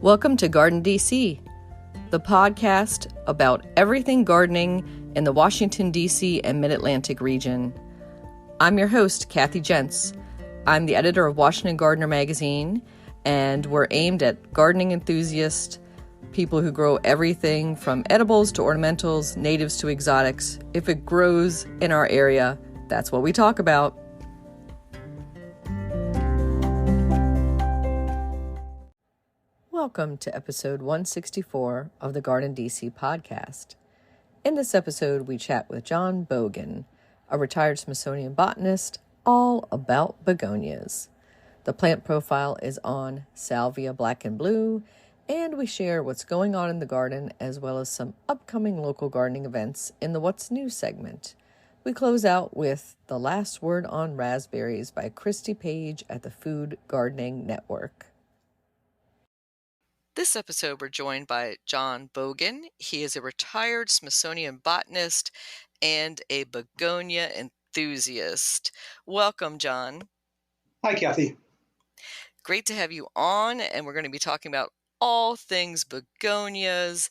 Welcome to GardenDC, the podcast about everything gardening in the Washington, D.C. and Mid-Atlantic region. I'm your host, Kathy Jentz. I'm the editor of Washington Gardener magazine, and we're aimed at gardening enthusiasts, people who grow everything from edibles to ornamentals, natives to exotics. If it grows in our area, that's what we talk about. Welcome to episode 164 of the GardenDC podcast. In this episode, we chat with John Bogan, a retired Smithsonian botanist, all about begonias. The plant profile is on Salvia Black and Blue, and we share what's going on in the garden as well as some upcoming local gardening events in the What's New segment. We close out with The Last Word on Raspberries by Christy Page at the Food Gardening Network. This episode, we're joined by John Bogan. He is a retired Smithsonian botanist and a begonia enthusiast. Welcome, John. Hi, Kathy. Great to have you on, and we're going to be talking about all things begonias.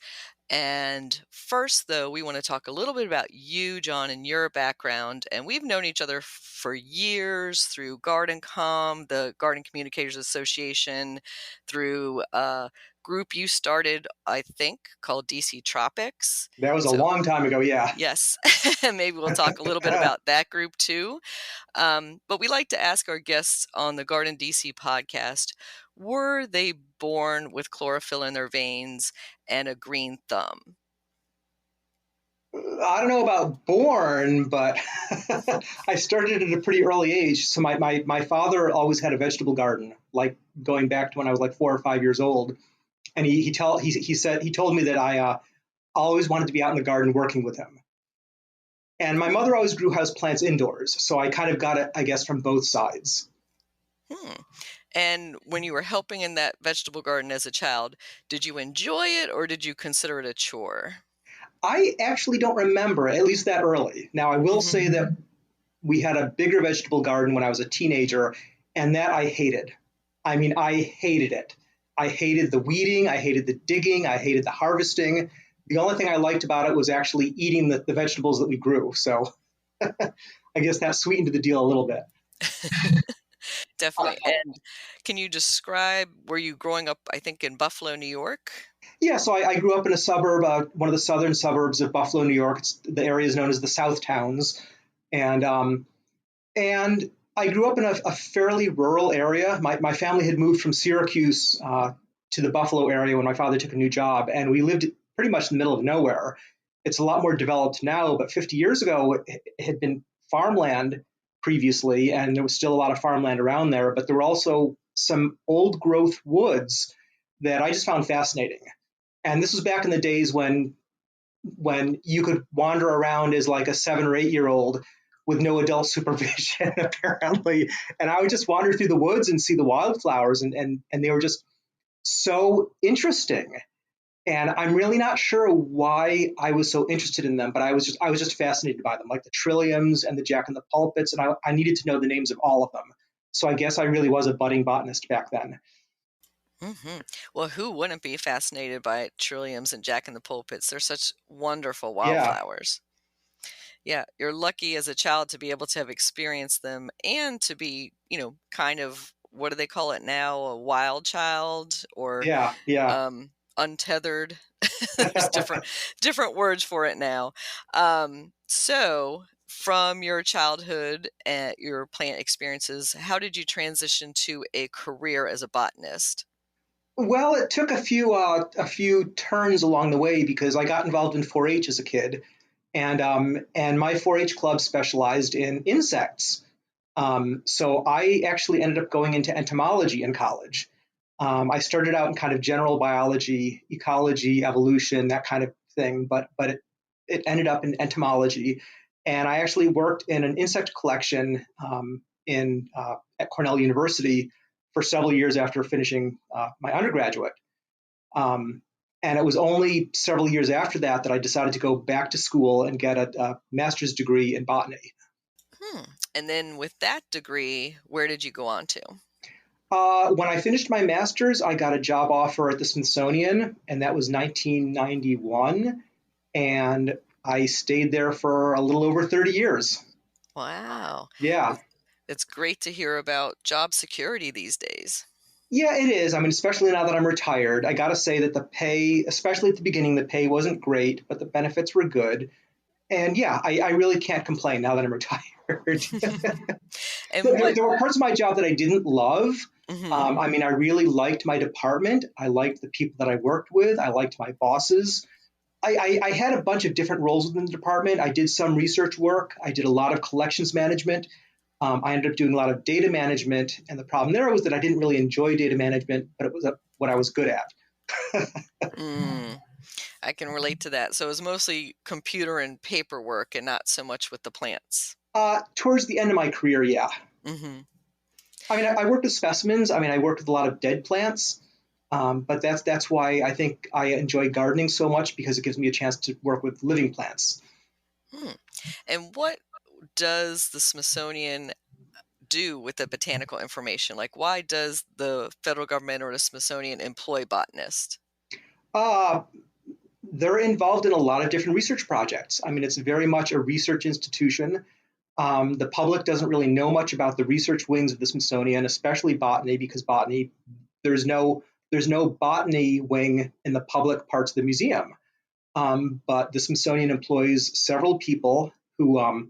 And first, though, we want to talk a little bit about you, John, and your background. And we've known each other for years through GardenCom, the Garden Communicators Association, through a group you started, I think, called DC Tropics. That was a long time ago, yeah. Yes. Maybe we'll talk a little bit about that group, too. But we like to ask our guests on the GardenDC podcast, were they born with chlorophyll in their veins and a green thumb? I don't know about born, but I started at a pretty early age. So my father always had a vegetable garden, like going back to when I was like 4 or 5 years old. And he told me that I always wanted to be out in the garden working with him. And my mother always grew houseplants indoors. So I kind of got it, I guess, from both sides. And when you were helping in that vegetable garden as a child, did you enjoy it or did you consider it a chore? I actually don't remember, at least that early. Now, I will say that we had a bigger vegetable garden when I was a teenager, and that I hated. I mean, I hated it. I hated the weeding. I hated the digging. I hated the harvesting. The only thing I liked about it was actually eating the vegetables that we grew. So I guess that sweetened the deal a little bit. Definitely. And can you describe, were you growing up, I think, in Buffalo, New York? Yeah, so I grew up in a suburb, one of the southern suburbs of Buffalo, New York. The area is known as the South Towns. And I grew up in a fairly rural area. My family had moved from Syracuse to the Buffalo area when my father took a new job, and we lived pretty much in the middle of nowhere. It's a lot more developed now, but 50 years ago, it had been farmland previously, and there was still a lot of farmland around there, but there were also some old growth woods that I just found fascinating. And this was back in the days when you could wander around as like a 7 or 8 year old with no adult supervision, apparently. And I would just wander through the woods and see the wildflowers, and they were just so interesting. And I'm really not sure why I was so interested in them, but I was just fascinated by them, like the trilliums and the jack-in-the-pulpits, and I needed to know the names of all of them. So I guess I really was a budding botanist back then. Well, who wouldn't be fascinated by trilliums and jack-in-the-pulpits? They're such wonderful wildflowers. Yeah, you're lucky as a child to be able to have experienced them and to be, kind of, what do they call it now? A wild child or untethered. There's different words for it now. So from your childhood and your plant experiences, how did you transition to a career as a botanist? Well, it took a few turns along the way because I got involved in 4-H as a kid, and my 4-H club specialized in insects. So I actually ended up going into entomology in college. I started out in kind of general biology, ecology, evolution, that kind of thing, but it ended up in entomology. And I actually worked in an insect collection at Cornell University for several years after finishing my undergraduate. And it was only several years after that I decided to go back to school and get a master's degree in botany. And then with that degree, where did you go on to? When I finished my master's, I got a job offer at the Smithsonian, and that was 1991. And I stayed there for a little over 30 years. Wow. Yeah. It's great to hear about job security these days. Yeah, it is. I mean, especially now that I'm retired, I got to say that the pay, especially at the beginning, the pay wasn't great, but the benefits were good. And yeah, I really can't complain now that I'm retired. And There were parts of my job that I didn't love. I mean, I really liked my department. I liked the people that I worked with. I liked my bosses. I had a bunch of different roles within the department. I did some research work. I did a lot of collections management. I ended up doing a lot of data management. And the problem there was that I didn't really enjoy data management, but it was what I was good at. I can relate to that. So it was mostly computer and paperwork and not so much with the plants. Towards the end of my career, yeah. I mean, I worked with specimens. I mean, I worked with a lot of dead plants. But that's why I think I enjoy gardening so much, because it gives me a chance to work with living plants. And what does the Smithsonian do with the botanical information? Like, why does the federal government or the Smithsonian employ botanists? They're involved in a lot of different research projects. I mean, it's very much a research institution. The public doesn't really know much about the research wings of the Smithsonian, especially botany, because botany, there's no botany wing in the public parts of the museum. But the Smithsonian employs several people who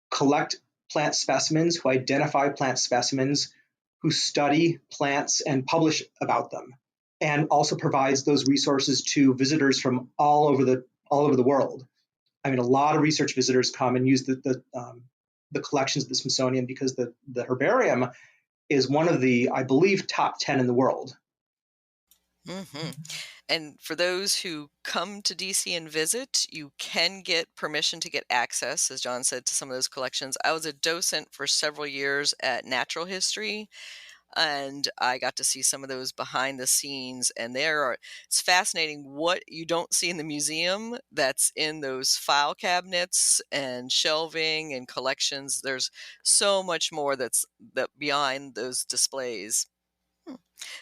collect plant specimens, who identify plant specimens, who study plants and publish about them, and also provides those resources to visitors from all over the world. I mean, a lot of research visitors come and use the collections of the Smithsonian, because the herbarium is one of the, I believe, top 10 in the world. And for those who come to DC and visit, you can get permission to get access, as John said, to some of those collections. I was a docent for several years at Natural History, and I got to see some of those behind the scenes. And it's fascinating what you don't see in the museum that's in those file cabinets and shelving and collections. There's so much more that's behind those displays.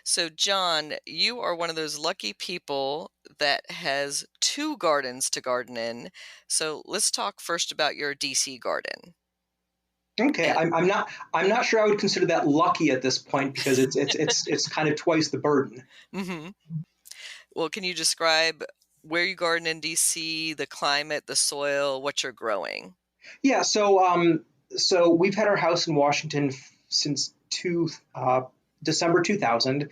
So, John, you are one of those lucky people that has 2 gardens to garden in. So let's talk first about your DC garden. Okay, I'm not sure I would consider that lucky at this point, because it's kind of twice the burden. Well, can you describe where you garden in DC, the climate, the soil, what you're growing? Yeah, so we've had our house in Washington since December 2000,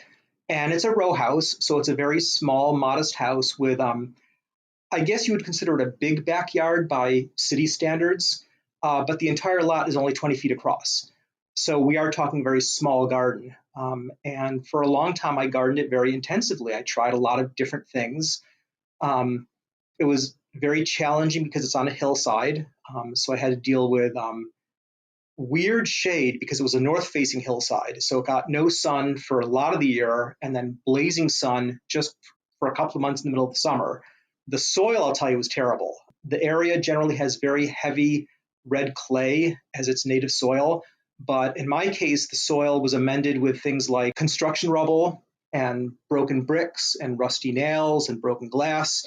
and it's a row house, so it's a very small, modest house with, I guess you would consider it a big backyard by city standards, but the entire lot is only 20 feet across. So we are talking a very small garden. And for a long time, I gardened it very intensively. I tried a lot of different things. It was very challenging because it's on a hillside. So I had to deal with weird shade, because it was a north-facing hillside. So it got no sun for a lot of the year, and then blazing sun just for a couple of months in the middle of the summer. The soil, I'll tell you, was terrible. The area generally has very heavy red clay as its native soil. But in my case, the soil was amended with things like construction rubble and broken bricks and rusty nails and broken glass.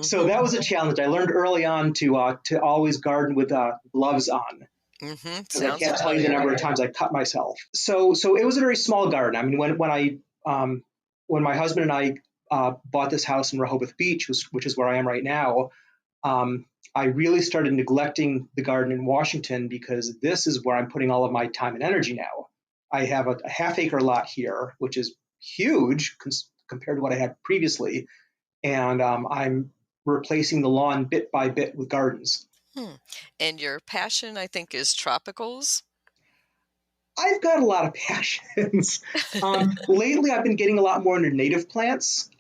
So that was a challenge. I learned early on to always garden with gloves on. Because I can't tell you the number of times I cut myself. So it was a very small garden. I mean, when my husband and I bought this house in Rehoboth Beach, which is where I am right now, I really started neglecting the garden in Washington, because this is where I'm putting all of my time and energy now. I have a half-acre lot here, which is huge compared to what I had previously, and I'm replacing the lawn bit by bit with gardens. And your passion, I think, is tropicals? I've got a lot of passions. Lately, I've been getting a lot more into native plants.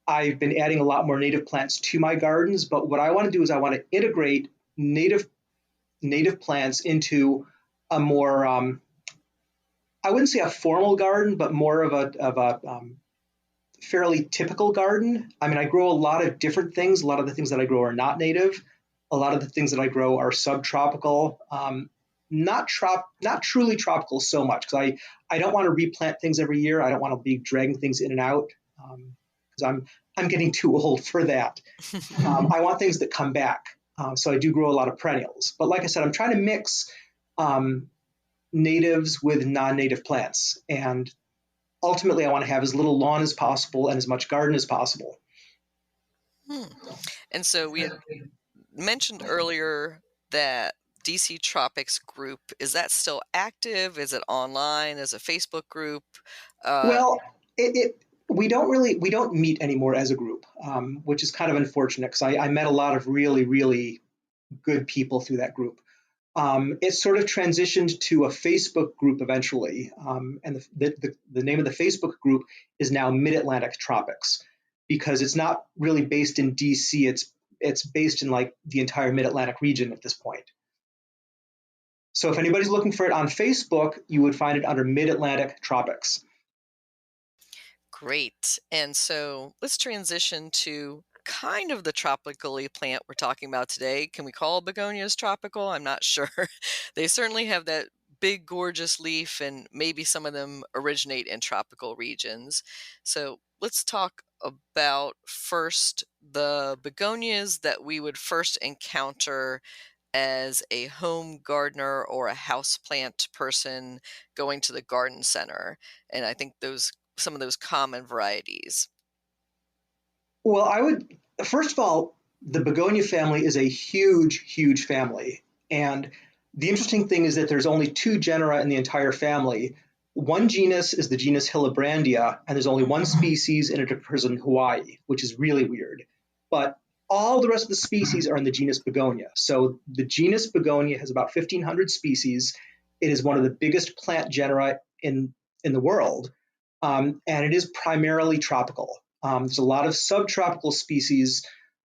I've been adding a lot more native plants to my gardens, but what I want to do is I want to integrate native plants into a more, I wouldn't say a formal garden, but more of a fairly typical garden. I mean, I grow a lot of different things. A lot of the things that I grow are not native. A lot of the things that I grow are subtropical. not truly tropical so much, because I don't want to replant things every year. I don't want to be dragging things in and out, because I'm getting too old for that. I want things that come back. So I do grow a lot of perennials. But like I said, I'm trying to mix natives with non-native plants. And ultimately, I want to have as little lawn as possible and as much garden as possible. And so we had mentioned earlier that DC Tropics group, is that still active? Is it online? Is it a Facebook group? Well, we don't meet anymore as a group, which is kind of unfortunate, because I met a lot of really, really good people through that group. It sort of transitioned to a Facebook group eventually, and the name of the Facebook group is now Mid-Atlantic Tropics, because it's not really based in DC. It's based in like the entire Mid-Atlantic region at this point. So if anybody's looking for it on Facebook, you would find it under Mid-Atlantic Tropics. Great. And so let's transition to kind of the tropically plant we're talking about today. Can we call begonias tropical? I'm not sure. They certainly have that big, gorgeous leaf, and maybe some of them originate in tropical regions. So let's talk about first the begonias that we would first encounter as a home gardener or a houseplant person going to the garden center. And I think some of those common varieties. Well, first of all, the begonia family is a huge, huge family. And the interesting thing is that there's only 2 genera in the entire family. One genus is the genus Hillebrandia, and there's only 1 species, and it occurs in Hawaii, which is really weird. But all the rest of the species are in the genus Begonia. So the genus Begonia has about 1,500 species. It is one of the biggest plant genera in the world, and it is primarily tropical. There's a lot of subtropical species,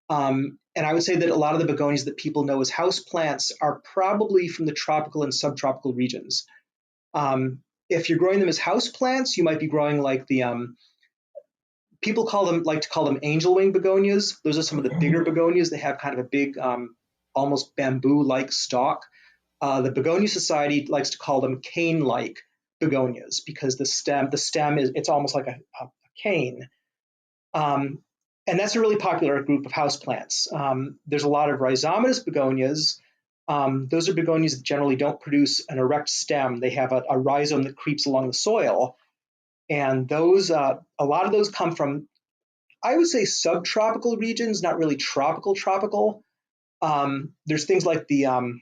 and I would say that a lot of the begonias that people know as houseplants are probably from the tropical and subtropical regions. If you're growing them as houseplants, you might be growing like the people like to call them angel wing begonias. Those are some of the bigger begonias. They have kind of a big, almost bamboo-like stalk. The Begonia Society likes to call them cane-like begonias, because the stem it's almost like a cane. And that's a really popular group of houseplants. There's a lot of rhizomatous begonias. Those are begonias that generally don't produce an erect stem. They have a rhizome that creeps along the soil. And those, a lot of those come from, I would say, subtropical regions, not really tropical. There's things like the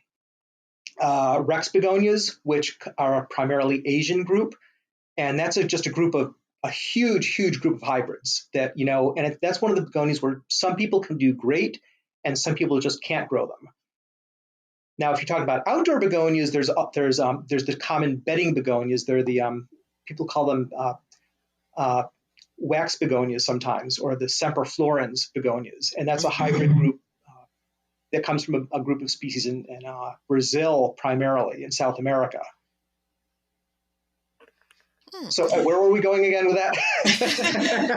Rex begonias, which are a primarily Asian group. And that's just a huge group of hybrids that, and that's one of the begonias where some people can do great and some people just can't grow them. Now, if you talk about outdoor begonias, there's the common bedding begonias. They're the people call them wax begonias sometimes, or the semperflorens begonias, and that's a hybrid group that comes from a group of species in Brazil, primarily in South America. So where were we going again with that?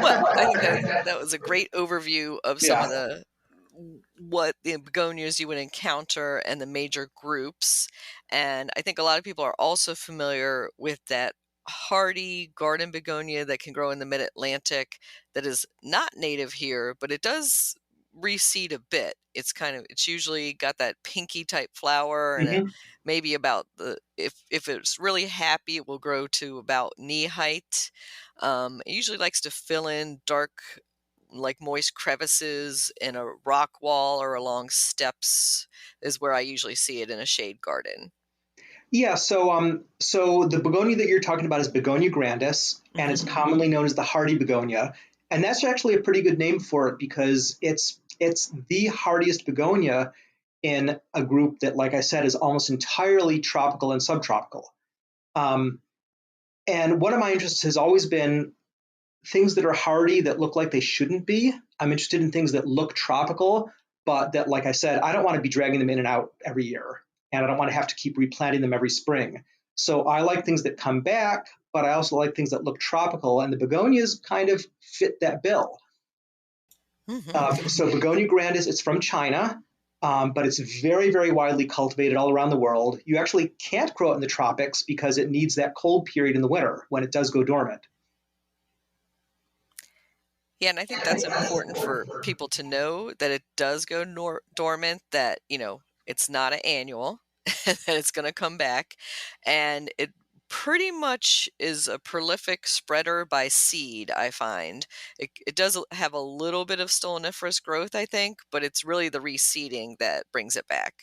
Well, I think that was a great overview of some of what the begonias you would encounter and the major groups. And I think a lot of people are also familiar with that hardy garden begonia that can grow in the mid-Atlantic that is not native here, but it does reseed a bit. It's usually got that pinky type flower, and it maybe about if it's really happy, it will grow to about knee height. It usually likes to fill in dark, like moist crevices in a rock wall or along steps is where I usually see it in a shade garden. Yeah, so the begonia that you're talking about is Begonia grandis, and it's commonly known as the hardy begonia. And that's actually a pretty good name for it, because it's the hardiest begonia in a group that, like I said, is almost entirely tropical and subtropical. And one of my interests has always been things that are hardy that look like they shouldn't be. I'm interested in things that look tropical, but that, like I said, I don't want to be dragging them in and out every year, and I don't want to have to keep replanting them every spring. So I like things that come back, but I also like things that look tropical, and the begonias kind of fit that bill. So Begonia grandis, it's from China. but it's very, very widely cultivated all around the world. You actually can't grow it in the tropics because it needs that cold period in the winter when it does go dormant. Yeah, and I think that's important for people to know that it does go dormant, that, it's not an annual, that it's going to come back. And it pretty much is a prolific spreader by seed, I find. It does have a little bit of stoloniferous growth, I think, but it's really the reseeding that brings it back.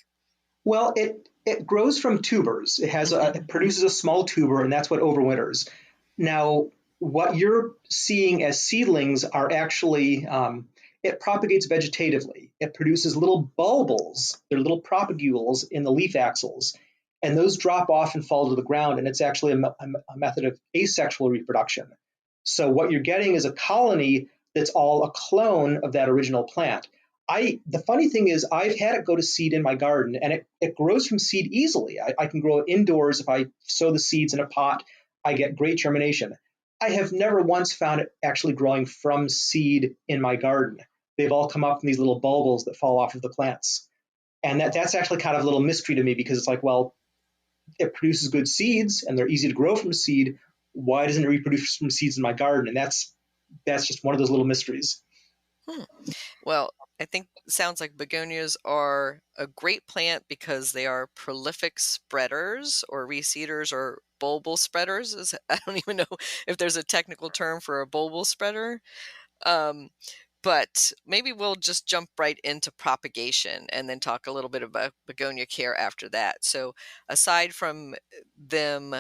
Well, it grows from tubers. It produces a small tuber, and that's what overwinters. Now, what you're seeing as seedlings are actually it propagates vegetatively. It produces little bulbils. They're little propagules in the leaf axils, and those drop off and fall to the ground. And it's actually a method of asexual reproduction. So what you're getting is a colony that's all a clone of that original plant. The funny thing is I've had it go to seed in my garden, and it grows from seed easily. I can grow it indoors. If I sow the seeds in a pot, I get great germination. I have never once found it actually growing from seed in my garden. They've all come up from these little bulbils that fall off of the plants. And that's actually kind of a little mystery to me, because it's like, well, it produces good seeds and they're easy to grow from seed. Why doesn't it reproduce from seeds in my garden? And that's just one of those little mysteries. Well, I think it sounds like begonias are a great plant because they are prolific spreaders or reseeders or bulbal spreaders. I don't even know if there's a technical term for a bulbal spreader. But maybe we'll just jump right into propagation and then talk a little bit about begonia care after that. So aside from them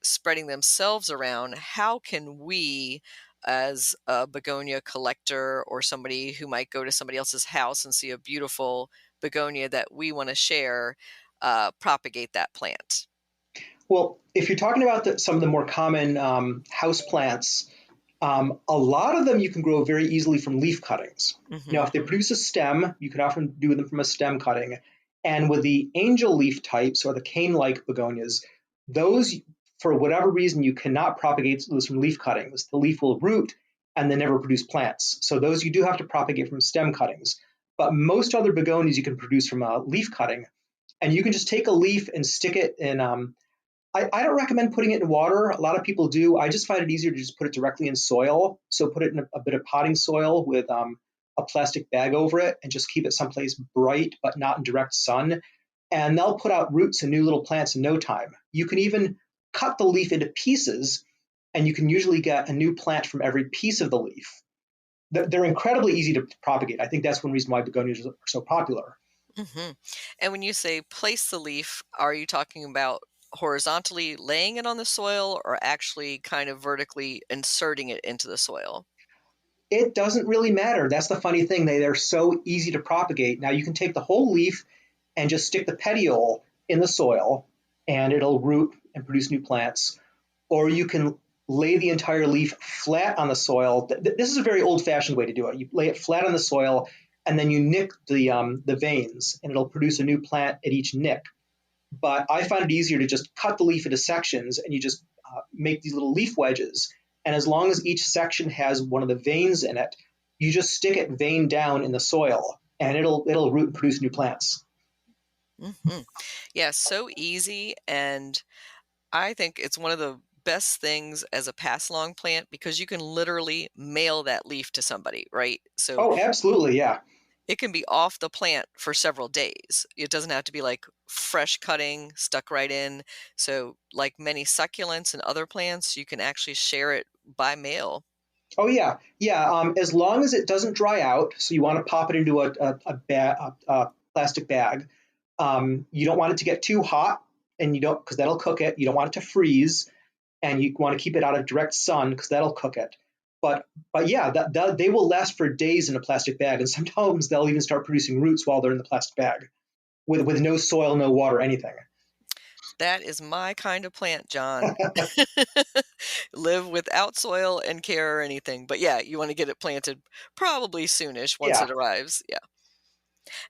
spreading themselves around, how can we, as a begonia collector or somebody who might go to somebody else's house and see a beautiful begonia that we want to share, propagate that plant? Well, if you're talking about some of the more common house plants, a lot of them you can grow very easily from leaf cuttings. Now, if they produce a stem, you can often do them from a stem cutting. And with the angel leaf types or the cane-like begonias, those, for whatever reason, you cannot propagate those from leaf cuttings. The leaf will root and then never produce plants. So those you do have to propagate from stem cuttings. But most other begonias you can produce from a leaf cutting. And you can just take a leaf and stick it in I don't recommend putting it in water. A lot of people do. I just find it easier to just put it directly in soil. So put it in a bit of potting soil with a plastic bag over it and just keep it someplace bright but not in direct sun. And they'll put out roots and new little plants in no time. You can even cut the leaf into pieces, and you can usually get a new plant from every piece of the leaf. They're incredibly easy to propagate. I think that's one reason why begonias are so popular. And when you say place the leaf, are you talking about horizontally laying it on the soil or actually kind of vertically inserting it into the soil? It doesn't really matter. That's the funny thing. They're so easy to propagate. Now you can take the whole leaf and just stick the petiole in the soil, and it'll root and produce new plants. Or you can lay the entire leaf flat on the soil. This is a very old-fashioned way to do it. You lay it flat on the soil, and then you nick the veins, and it'll produce a new plant at each nick. But I find it easier to just cut the leaf into sections, and you just make these little leaf wedges. And as long as each section has one of the veins in it, you just stick it vein down in the soil, and it'll root and produce new plants. Yeah, so easy. And I think it's one of the best things as a pass along plant because you can literally mail that leaf to somebody, right? So Oh, absolutely, yeah. it can be off the plant for several days. It doesn't have to be like fresh cutting stuck right in. So like many succulents and other plants, you can actually share it by mail. Oh, yeah. Yeah, as long as it doesn't dry out, so you want to pop it into a plastic bag. You don't want it to get too hot, and you don't, because that'll cook it. You don't want it to freeze, and you want to keep it out of direct sun because that'll cook it. But yeah, they will last for days in a plastic bag, and sometimes they'll even start producing roots while they're in the plastic bag, with no soil, no water, anything. That is my kind of plant, John. Live without soil and care or anything. But yeah, you want to get it planted probably soonish once Yeah. it arrives. Yeah.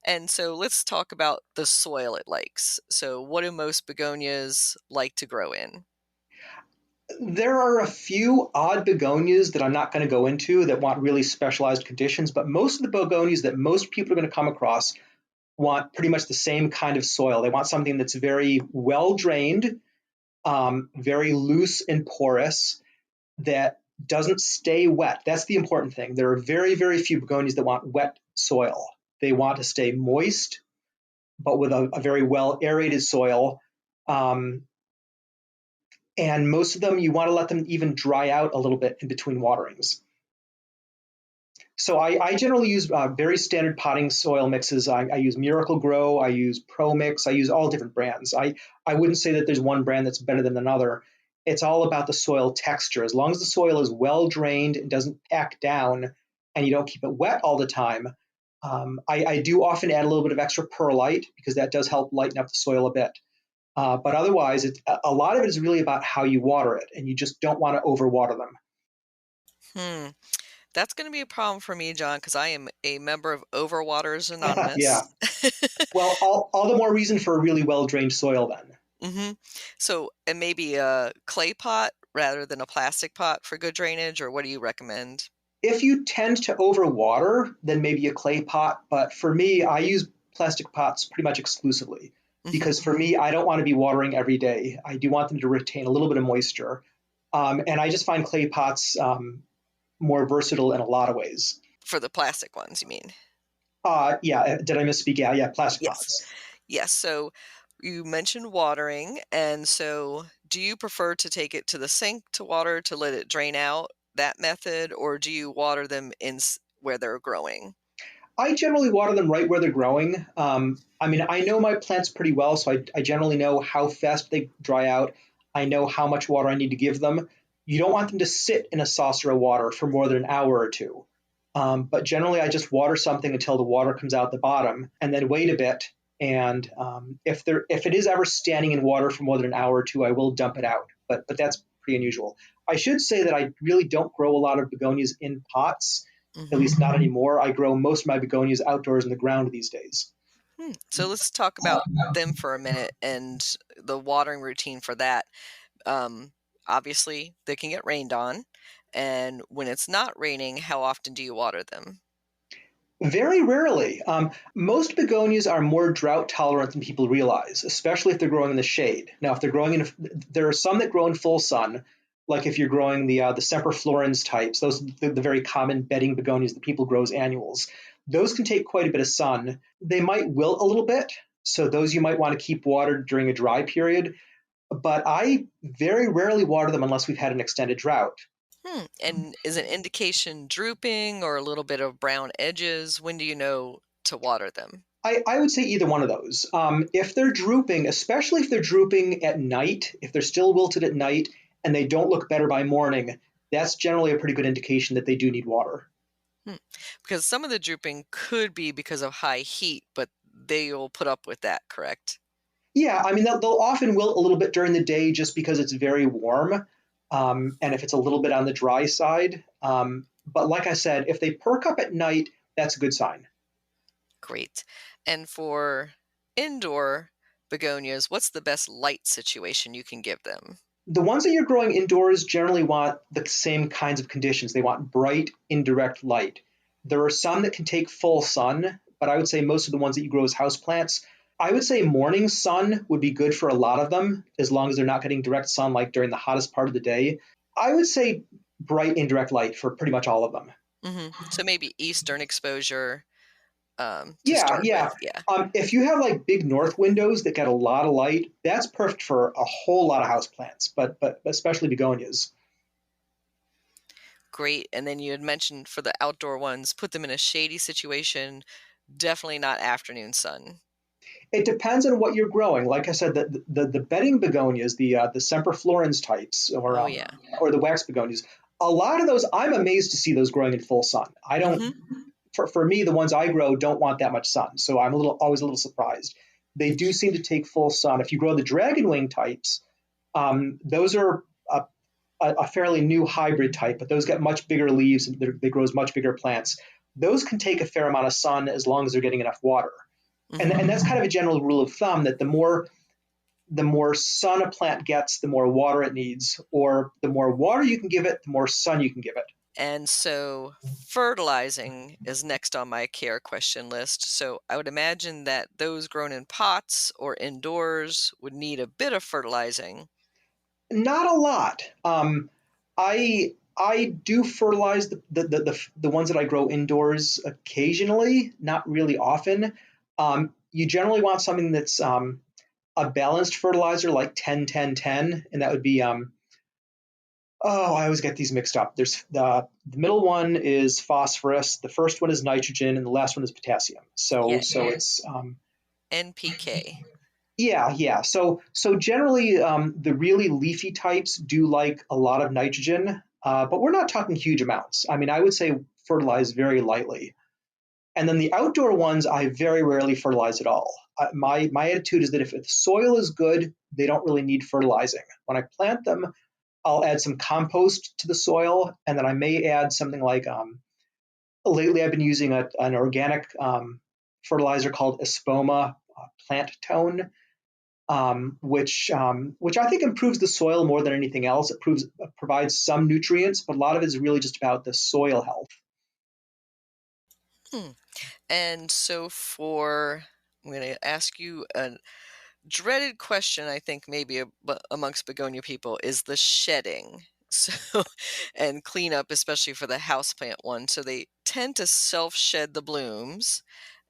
And so let's talk about the soil it likes. So what do most begonias like to grow in? There are a few odd begonias that I'm not going to go into that want really specialized conditions, but most of the begonias that most people are going to come across want pretty much the same kind of soil. They want something that's very well drained, very loose and porous, that doesn't stay wet. That's the important thing. There are very, very few begonias that want wet soil. They want to stay moist, but with a very well aerated soil. And most of them, you want to let them even dry out a little bit in between waterings. So I generally use very standard potting soil mixes. I use Miracle Grow, I use Pro Mix, I use all different brands. I wouldn't say that there's one brand that's better than another. It's all about the soil texture. As long as the soil is well drained and doesn't pack down and you don't keep it wet all the time, I do often add a little bit of extra perlite because that does help lighten up the soil a bit. But otherwise, a lot of it is really about how you water it, and you just don't want to overwater them. That's going to be a problem for me, John, because I am a member of Overwaters Anonymous. Yeah. Well, all the more reason for a really well-drained soil then. So, and maybe a clay pot rather than a plastic pot for good drainage, or what do you recommend? If you tend to overwater, then maybe a clay pot. But for me, I use plastic pots pretty much exclusively because for me, I don't want to be watering every day. I do want them to retain a little bit of moisture. And I just find clay pots more versatile in a lot of ways. For the plastic ones, you mean? Yeah. Did I misspeak? Yeah, plastic pots. Yes. So you mentioned watering. And so do you prefer to take it to the sink to water to let it drain out, that method, or do you water them in where they're growing? I generally water them right where they're growing. I mean, I know my plants pretty well, so I generally know how fast they dry out. I know how much water I need to give them. You don't want them to sit in a saucer of water for more than an hour or two. But generally, I just water something until the water comes out the bottom and then wait a bit. And if it is ever standing in water for more than an hour or two, I will dump it out. But that's pretty unusual. I should say that I really don't grow a lot of begonias in pots, at least not anymore. I grow most of my begonias outdoors in the ground these days. So let's talk about them for a minute and the watering routine for that. Obviously, they can get rained on. And when it's not raining, how often do you water them? Very rarely. Most begonias are more drought tolerant than people realize, especially if they're growing in the shade. Now, if they're growing there are some that grow in full sun, like if you're growing the semperflorens types, those are the very common bedding begonias that people grow as annuals. Those can take quite a bit of sun. They might wilt a little bit, so those you might want to keep watered during a dry period. But I very rarely water them unless we've had an extended drought. And is an indication drooping or a little bit of brown edges? When do you know to water them? I would say either one of those. If they're drooping, especially if they're drooping at night, if they're still wilted at night and they don't look better by morning, that's generally a pretty good indication that they do need water. Because some of the drooping could be because of high heat, but they'll put up with that, correct? Yeah, I mean, they'll often wilt a little bit during the day just because it's very warm. And if it's a little bit on the dry side. But like I said, if they perk up at night, that's a good sign. Great. And for indoor begonias, what's the best light situation you can give them? The ones that you're growing indoors generally want the same kinds of conditions. They want bright, indirect light. There are some that can take full sun, but I would say most of the ones that you grow as houseplants, I would say morning sun would be good for a lot of them, as long as they're not getting direct sunlight during the hottest part of the day. I would say bright, indirect light for pretty much all of them. So maybe eastern exposure. Yeah. If you have like big north windows that get a lot of light, that's perfect for a whole lot of houseplants, but especially begonias. Great. And then you had mentioned for the outdoor ones, put them in a shady situation, definitely not afternoon sun. It depends on what you're growing. Like I said, the bedding begonias, the semperflorens types, or the wax begonias, a lot of those, I'm amazed to see those growing in full sun. I don't. For me, the ones I grow don't want that much sun, so I'm always a little surprised. They do seem to take full sun. If you grow the dragonwing types, those are a fairly new hybrid type, but those get much bigger leaves and they grow as much bigger plants. Those can take a fair amount of sun as long as they're getting enough water. And that's kind of a general rule of thumb that the more sun a plant gets, the more water it needs, or the more water you can give it, the more sun you can give it. And so fertilizing is next on my care question list. So I would imagine that those grown in pots or indoors would need a bit of fertilizing. Not a lot. I do fertilize the ones that I grow indoors occasionally, not really often. You generally want something that's a balanced fertilizer like 10-10-10, and that would be oh, I always get these mixed up. There's the middle one is phosphorus, the first one is nitrogen, and the last one is potassium. So Yeah. so it's NPK. yeah. So generally, the really leafy types do like a lot of nitrogen, but we're not talking huge amounts. I mean, I would say fertilize very lightly. And then the outdoor ones, I very rarely fertilize at all. My attitude is that if the soil is good, they don't really need fertilizing. When I plant them, I'll add some compost to the soil, and then I may add something like lately I've been using an organic fertilizer called Espoma plant tone, which I think improves the soil more than anything else. It provides some nutrients, but a lot of it is really just about the soil health. And so I'm going to ask you a dreaded question, I think maybe amongst begonia people, is the shedding. So, and cleanup, especially for the houseplant one. So they tend to self-shed the blooms,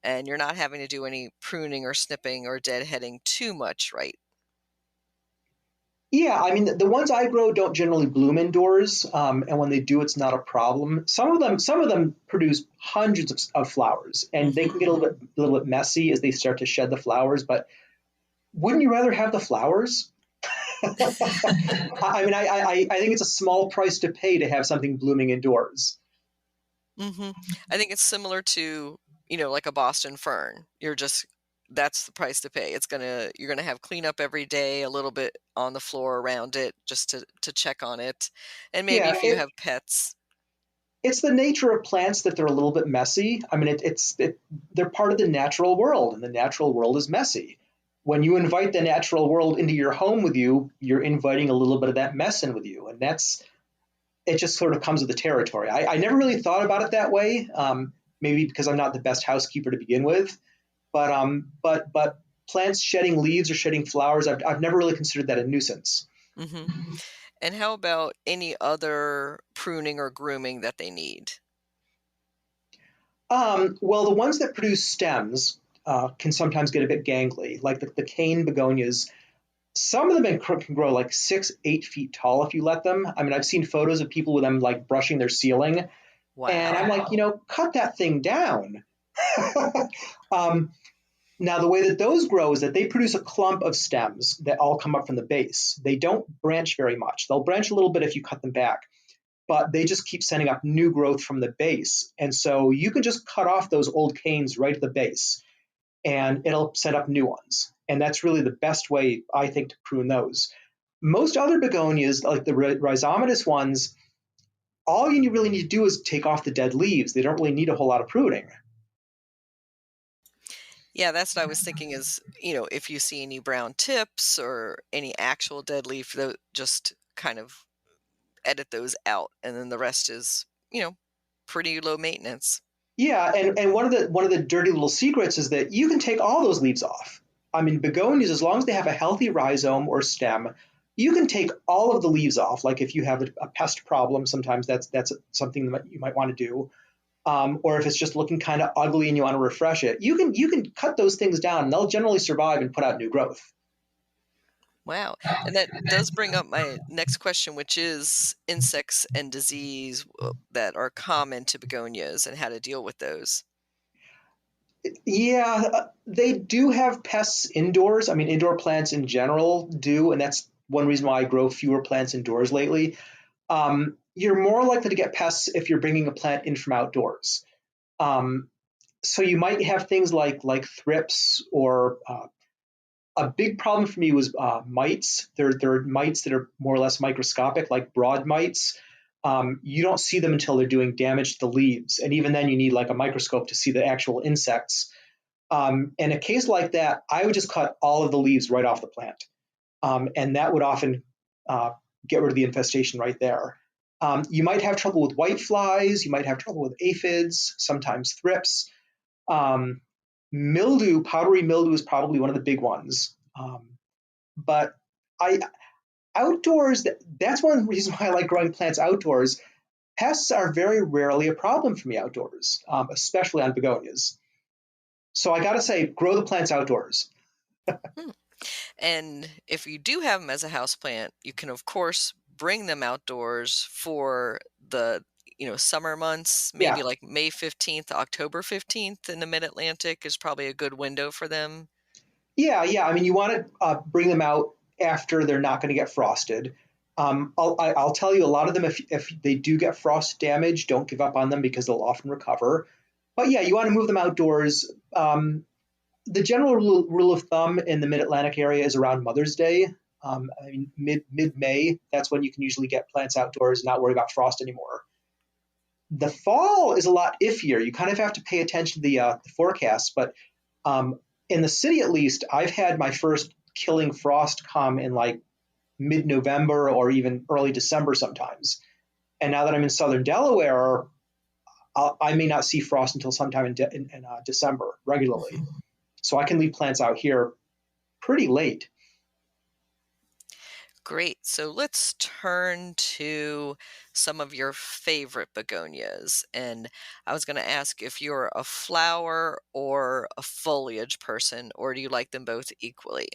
and you're not having to do any pruning or snipping or deadheading too much, right? Yeah, I mean the ones I grow don't generally bloom indoors, and when they do, it's not a problem. Some of them produce hundreds of flowers, and they can get a little bit messy as they start to shed the flowers. But wouldn't you rather have the flowers? I mean, I think it's a small price to pay to have something blooming indoors. I think it's similar to, like a Boston fern. That's the price to pay. You're gonna have cleanup every day, a little bit on the floor around it, just to check on it, and maybe Yeah, if you have pets. it's the nature of plants that they're a little bit messy. I mean, they're part of the natural world, and the natural world is messy. When you invite the natural world into your home with you, you're inviting a little bit of that mess in with you, and it just sort of comes with the territory. I never really thought about it that way, maybe because I'm not the best housekeeper to begin with, but plants shedding leaves or shedding flowers, I've never really considered that a nuisance. And how about any other pruning or grooming that they need? Well, the ones that produce stems can sometimes get a bit gangly, like the cane begonias. Some of them can grow like 6-8 feet tall if you let them. I mean, I've seen photos of people with them like brushing their ceiling, and I'm like, cut that thing down. Now, the way that those grow is that they produce a clump of stems that all come up from the base. They don't branch very much. They'll branch a little bit if you cut them back, but they just keep sending up new growth from the base. And so you can just cut off those old canes right at the base, and it'll set up new ones. And that's really the best way, I think, to prune those. Most other begonias, like the rhizomatous ones, all you really need to do is take off the dead leaves. They don't really need a whole lot of pruning. Yeah, that's what I was thinking is, if you see any brown tips or any actual dead leaf, just kind of edit those out, and then the rest is, pretty low maintenance. Yeah, and one of the dirty little secrets is that you can take all those leaves off. I mean, begonias, as long as they have a healthy rhizome or stem, you can take all of the leaves off. Like if you have a pest problem, sometimes that's something that you might want to do. Or if it's just looking kind of ugly and you want to refresh it, you can cut those things down, and they'll generally survive and put out new growth. Wow. And that does bring up my next question, which is insects and disease that are common to begonias and how to deal with those. Yeah, they do have pests indoors. I mean, indoor plants in general do, and that's one reason why I grow fewer plants indoors lately. You're more likely to get pests if you're bringing a plant in from outdoors. So you might have things like thrips, or a big problem for me was mites. There are mites that are more or less microscopic, like broad mites. You don't see them until they're doing damage to the leaves, and even then you need like a microscope to see the actual insects. In a case like that, I would just cut all of the leaves right off the plant, and that would often get rid of the infestation right there. You might have trouble with whiteflies. You might have trouble with aphids, sometimes thrips. Mildew, powdery mildew is probably one of the big ones. But outdoors, that's one reason why I like growing plants outdoors. Pests are very rarely a problem for me outdoors, especially on begonias. So I got to say, grow the plants outdoors. And if you do have them as a houseplant, you can, of course, bring them outdoors for the summer months, maybe like May 15th, October 15th in the mid-Atlantic is probably a good window for them. Yeah. I mean, you want to bring them out after they're not going to get frosted. I'll tell you, a lot of them, if they do get frost damage, don't give up on them because they'll often recover. But yeah, you want to move them outdoors. The general rule of thumb in the Mid-Atlantic area is around Mother's Day. I mean, mid-May, that's when you can usually get plants outdoors and not worry about frost anymore. The fall is a lot iffier. You kind of have to pay attention to the forecasts, but in the city at least, I've had my first killing frost come in like mid-November or even early December sometimes. And now that I'm in southern Delaware, I may not see frost until sometime in December regularly. So I can leave plants out here pretty late. Great. So let's turn to some of your favorite begonias. And I was going to ask if you're a flower or a foliage person, or do you like them both equally?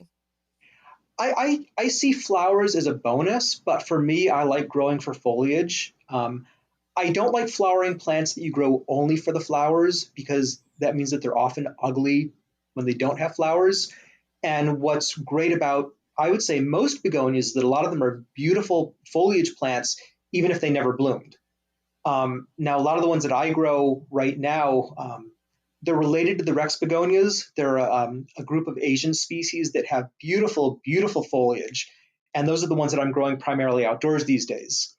I see flowers as a bonus, but for me, I like growing for foliage. I don't like flowering plants that you grow only for the flowers because that means that they're often ugly when they don't have flowers. And what's great about, I would say, most begonias is that a lot of them are beautiful foliage plants, even if they never bloomed. Now, a lot of the ones that I grow right now, they're related to the Rex begonias. They're a group of Asian species that have beautiful, beautiful foliage. And those are the ones that I'm growing primarily outdoors these days.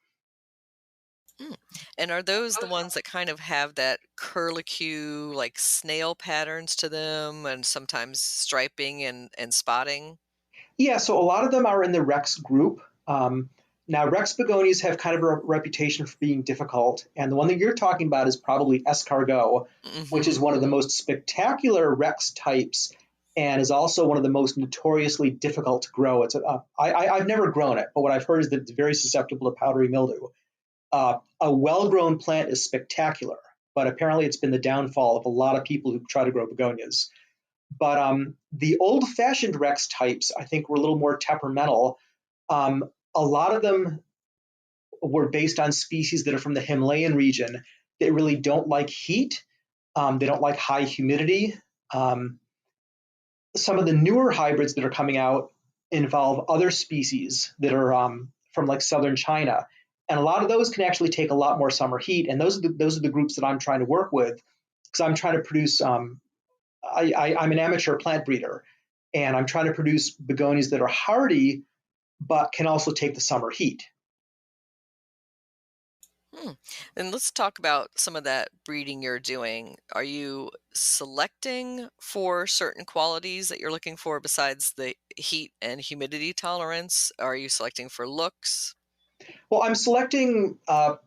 And are those the ones that kind of have that curlicue, like snail patterns to them and sometimes striping and spotting? Yeah, so a lot of them are in the Rex group. Now, Rex begonias have kind of a reputation for being difficult, and the one that you're talking about is probably escargot, which is one of the most spectacular Rex types and is also one of the most notoriously difficult to grow. I've never grown it, but what I've heard is that it's very susceptible to powdery mildew. A well-grown plant is spectacular, but apparently it's been the downfall of a lot of people who try to grow begonias. But the old-fashioned Rex types, I think, were a little more temperamental. A lot of them were based on species that are from the Himalayan region that really don't like heat. They don't like high humidity. Some of the newer hybrids that are coming out involve other species that are from like southern China. And a lot of those can actually take a lot more summer heat. And those are the groups that I'm trying to work with because I'm trying to produce I'm an amateur plant breeder, and I'm trying to produce begonias that are hardy, but can also take the summer heat. And let's talk about some of that breeding you're doing. Are you selecting for certain qualities that you're looking for besides the heat and humidity tolerance? Are you selecting for looks? Well, I'm selecting, I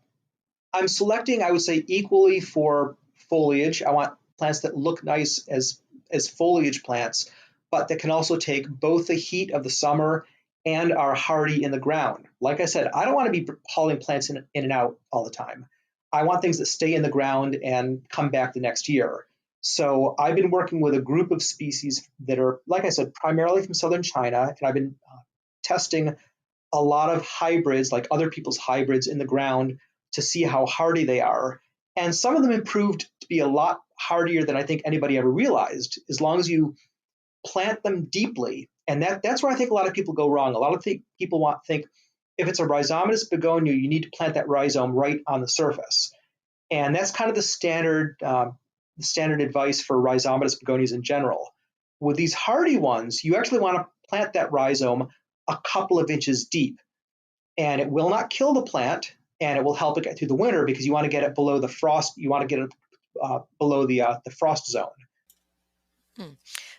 would say, equally for foliage. I want plants that look nice as foliage plants, but that can also take both the heat of the summer and are hardy in the ground. Like I said, I don't want to be hauling plants in and out all the time. I want things that stay in the ground and come back the next year. So I've been working with a group of species that are, like I said, primarily from southern China, and I've been testing a lot of hybrids, like other people's hybrids, in the ground to see how hardy they are. And some of them improved to be a lot hardier than I think anybody ever realized, as long as you plant them deeply. And that's where I think a lot of people go wrong. A lot of people think if it's a rhizomatous begonia, you need to plant that rhizome right on the surface. And that's kind of the standard advice for rhizomatous begonias in general. With these hardy ones, you actually want to plant that rhizome a couple of inches deep. And it will not kill the plant, and it will help it get through the winter because you want to get it below the frost. You want to get it below the frost zone.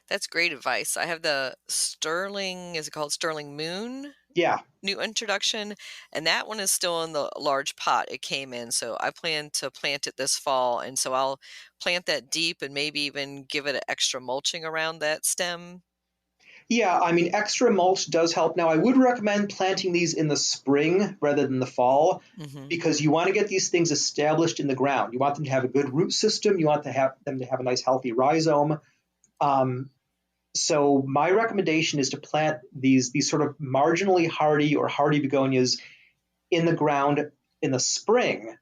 That's great advice. I have the Sterling, is it called Sterling Moon? Yeah. new introduction, and that one is still in the large pot it came in. So I plan to plant it this fall, and so I'll plant that deep and maybe even give it an extra mulching around that stem. Yeah, I mean, extra mulch does help. Now, I would recommend planting these in the spring rather than the fall Hmm. because you want to get these things established in the ground. You want them to have a good root system. You want them to have a nice, healthy rhizome. Um, so my recommendation is to plant these sort of marginally hardy or hardy begonias in the ground in the spring.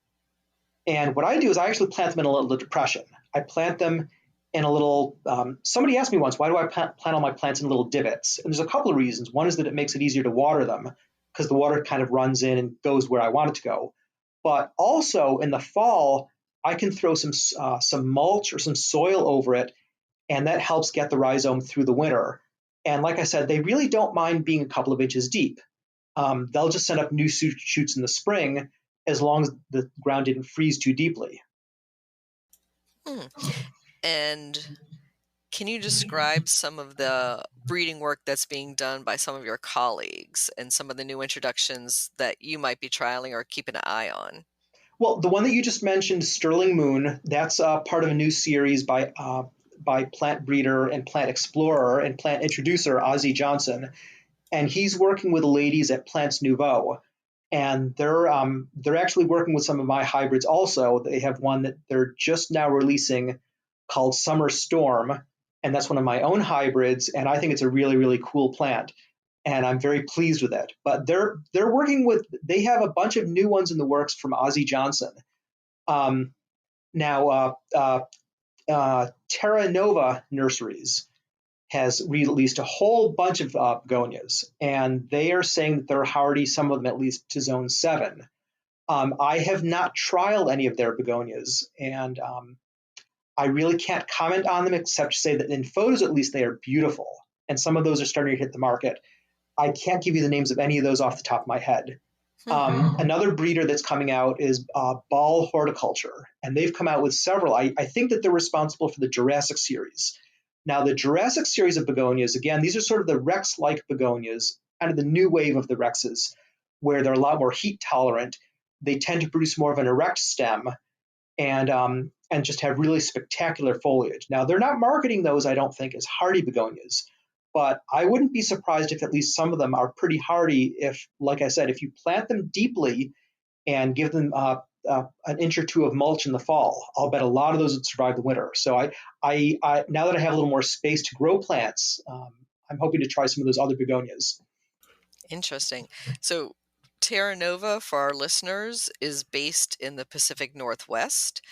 And what I do is I actually plant them in a little depression. I plant them in a little. Somebody asked me once, why do I plant all my plants in little divots? And there's a couple of reasons. One is that it makes it easier to water them because the water kind of runs in and goes where I want it to go. But also in the fall, I can throw some mulch or some soil over it, and that helps get the rhizome through the winter. And like I said, they really don't mind being a couple of inches deep. They'll just send up new shoots in the spring as long as the ground didn't freeze too deeply. Hmm. And can you describe some of the breeding work that's being done by some of your colleagues and some of the new introductions that you might be trialing or keeping an eye on? Well, the one that you just mentioned, Sterling Moon, that's part of a new series by plant breeder and plant explorer and plant introducer Ozzie Johnson, and he's working with the ladies at Plants Nouveau, and they're actually working with some of my hybrids also. They have one that they're just now releasing called Summer Storm, and that's one of my own hybrids, and I think it's a really really cool plant, and I'm very pleased with it. But they're working with they have a bunch of new ones in the works from Ozzie Johnson. Um, now Terra Nova Nurseries has released a whole bunch of begonias, and they are saying that they're hardy, some of them at least to zone 7. I have not trialed any of their begonias, and I really can't comment on them except to say that in photos at least they are beautiful, and some of those are starting to hit the market. I can't give you the names of any of those off the top of my head. Another breeder that's coming out is Ball Horticulture, and they've come out with several. I think that they're responsible for the Jurassic series. Now, the Jurassic series of begonias, again, these are sort of the Rex-like begonias, kind of the new wave of the Rexes, where they're a lot more heat tolerant. They tend to produce more of an erect stem and just have really spectacular foliage. Now, they're not marketing those, I don't think, as hardy begonias, but I wouldn't be surprised if at least some of them are pretty hardy if, like I said, if you plant them deeply and give them an inch or two of mulch in the fall, I'll bet a lot of those would survive the winter. So I now that I have a little more space to grow plants, I'm hoping to try some of those other begonias. Interesting. So Terra Nova, for our listeners, is based in the Pacific Northwest.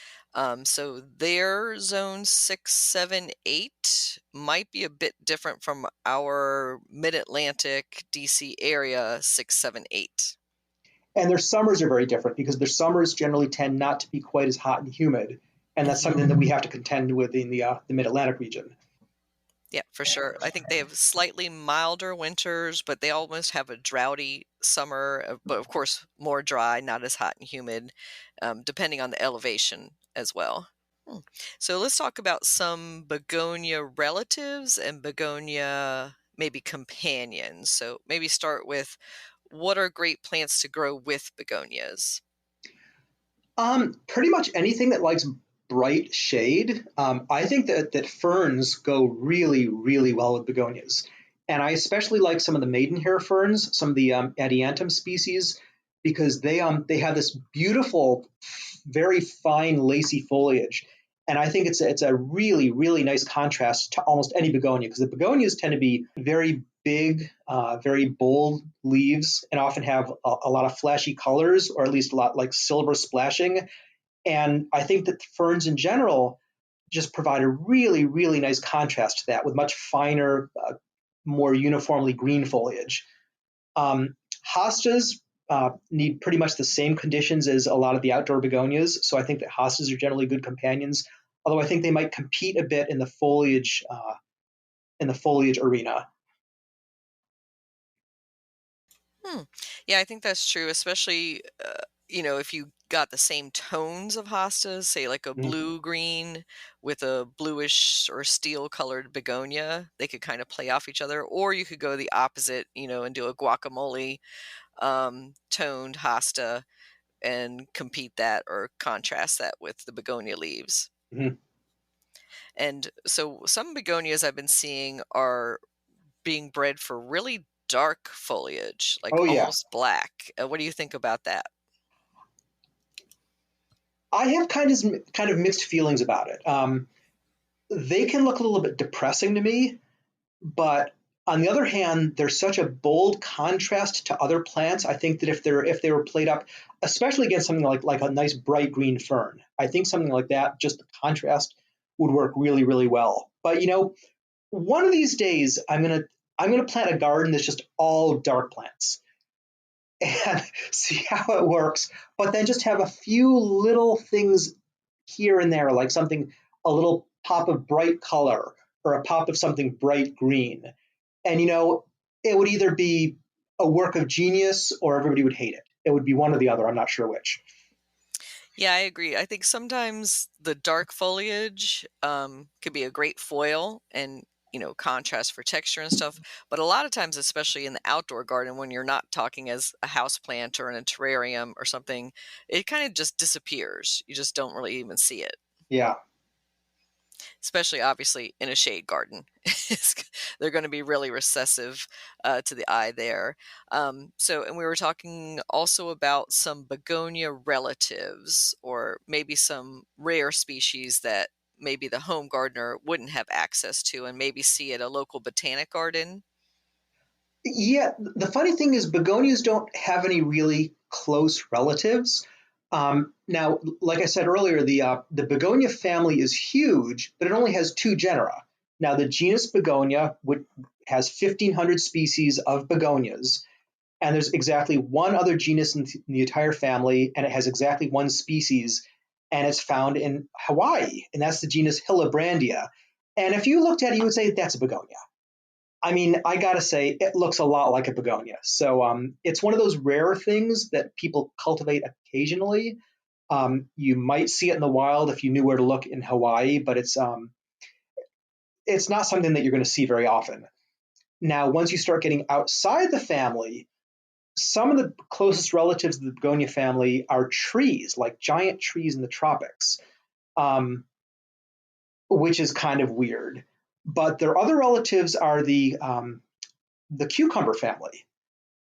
So their zone 6, 7, 8 might be a bit different from our mid-Atlantic DC area 6, 7, 8. And their summers are very different because their summers generally tend not to be quite as hot and humid, and that's something that we have to contend with in the Mid-Atlantic region. Yeah, for sure. I think they have slightly milder winters, but they almost have a droughty summer, but of course more dry, not as hot and humid, depending on the elevation as well. So let's talk about some begonia relatives and begonia maybe companions. So maybe start with what are great plants to grow with begonias? Pretty much anything that likes bright shade. I think that ferns go really, really well with begonias. And I especially like some of the maidenhair ferns, some of the adiantum species, because they have this beautiful, very fine, lacy foliage. And I think it's a really, really nice contrast to almost any begonia, because the begonias tend to be very big, very bold leaves, and often have a lot of flashy colors, or at least a lot like silver splashing. And I think that ferns in general just provide a really, really nice contrast to that with much finer, more uniformly green foliage. Hostas need pretty much the same conditions as a lot of the outdoor begonias, so I think that hostas are generally good companions. Although I think they might compete a bit in the foliage arena. Yeah, I think that's true, especially if you got the same tones of hostas, say like a blue-green with a bluish or steel-colored begonia. They could kind of play off each other, or you could go the opposite, and do a guacamole toned hosta and compete that or contrast that with the begonia leaves. Mm-hmm. And so some begonias I've been seeing are being bred for really dark foliage, like Oh yeah. almost black. What do you think about that? I have kind of mixed feelings about it. They can look a little bit depressing to me, but on the other hand, they're such a bold contrast to other plants. I think that if they were played up, especially against something like a nice bright green fern, I think something like that, just the contrast would work really, really well. But one of these days, I'm gonna plant a garden that's just all dark plants and see how it works. But then just have a few little things here and there, like a little pop of bright color or a pop of something bright green. And it would either be a work of genius or everybody would hate it. It would be one or the other. I'm not sure which. Yeah, I agree. I think sometimes the dark foliage could be a great foil and contrast for texture and stuff. But a lot of times, especially in the outdoor garden, when you're not talking as a house plant or in a terrarium or something, it kind of just disappears. You just don't really even see it. Yeah. Especially obviously in a shade garden. They're going to be really recessive to the eye there. And we were talking also about some begonia relatives, or maybe some rare species that maybe the home gardener wouldn't have access to and maybe see at a local botanic garden. Yeah, the funny thing is begonias don't have any really close relatives. Now, like I said earlier, the begonia family is huge, but it only has two genera. Now, the genus Begonia has 1,500 species of begonias, and there's exactly one other genus in the entire family, and it has exactly one species, and it's found in Hawaii, and that's the genus Hillebrandia. And if you looked at it, you would say that's a begonia. I mean, I gotta say, it looks a lot like a begonia. So it's one of those rare things that people cultivate occasionally. You might see it in the wild if you knew where to look in Hawaii, but it's not something that you're going to see very often. Now, once you start getting outside the family, some of the closest relatives of the begonia family are trees, like giant trees in the tropics, which is kind of weird. But their other relatives are the cucumber family.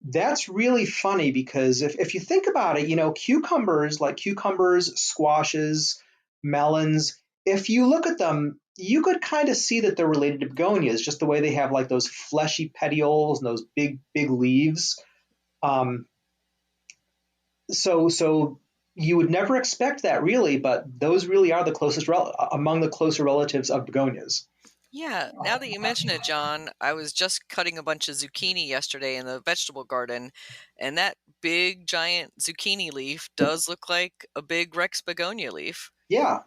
That's really funny because if you think about it, cucumbers, like cucumbers, squashes, melons, if you look at them, you could kind of see that they're related to begonias, just the way they have like those fleshy petioles and those big, big leaves. So you would never expect that really, but those really are the closest among the closer relatives of begonias. Yeah, now that you mention it, John, I was just cutting a bunch of zucchini yesterday in the vegetable garden, and that big giant zucchini leaf does look like a big Rex begonia leaf. Yeah.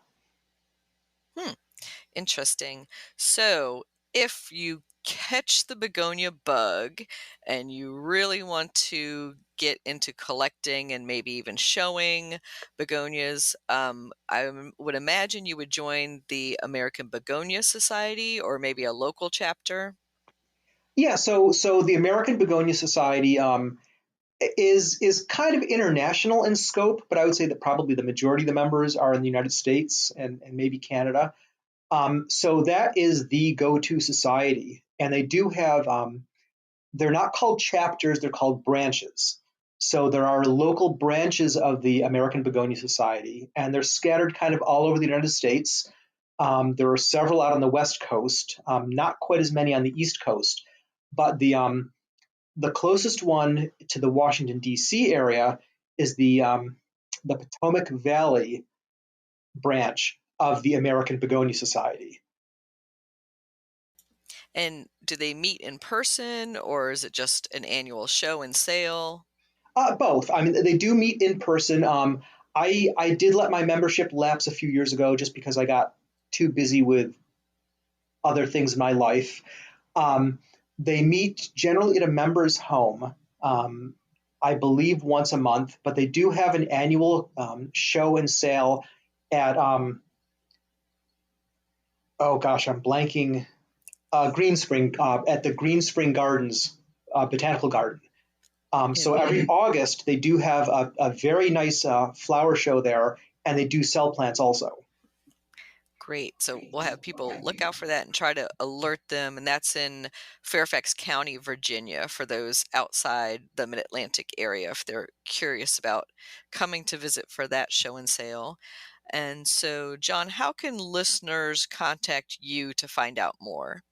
Interesting. So, if you catch the begonia bug and you really want to get into collecting and maybe even showing begonias, would imagine you would join the American Begonia Society or maybe a local chapter. Yeah, so the American Begonia Society is kind of international in scope, but I would say that probably the majority of the members are in the United States and maybe Canada. So that is the go-to society, and they do have. They're not called chapters; they're called branches. So there are local branches of the American Begonia Society, and they're scattered kind of all over the United States. There are several out on the West Coast, not quite as many on the East Coast, but the closest one to the Washington D.C. area is the Potomac Valley branch of the American Begonia Society. And do they meet in person or is it just an annual show and sale? Both. I mean, they do meet in person. I did let my membership lapse a few years ago just because I got too busy with other things in my life. They meet generally at a member's home. I believe, once a month, but they do have an annual show and sale at, oh gosh, I'm blanking, Green Spring, at the Green Spring Gardens Botanical Garden. So every August, they do have a very nice flower show there, and they do sell plants also. Great. So we'll have people look out for that and try to alert them. And that's in Fairfax County, Virginia, for those outside the Mid-Atlantic area, if they're curious about coming to visit for that show and sale. And so, John, how can listeners contact you to find out more?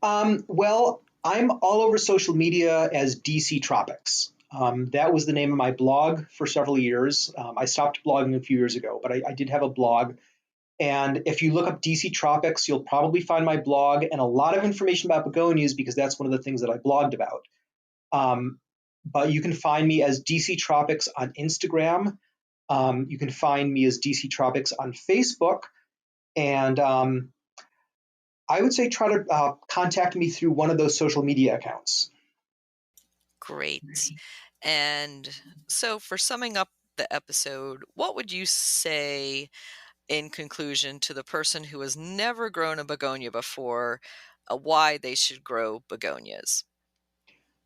Well, I'm all over social media as DC Tropics. That was the name of my blog for several years. I stopped blogging a few years ago, but I did have a blog. And if you look up DC Tropics, you'll probably find my blog and a lot of information about begonias, because that's one of the things that I blogged about. But you can find me as DC Tropics on Instagram. You can find me as DC Tropics on Facebook. And I would say try to contact me through one of those social media accounts. Great. And so for summing up the episode, what would you say in conclusion to the person who has never grown a begonia before, why they should grow begonias?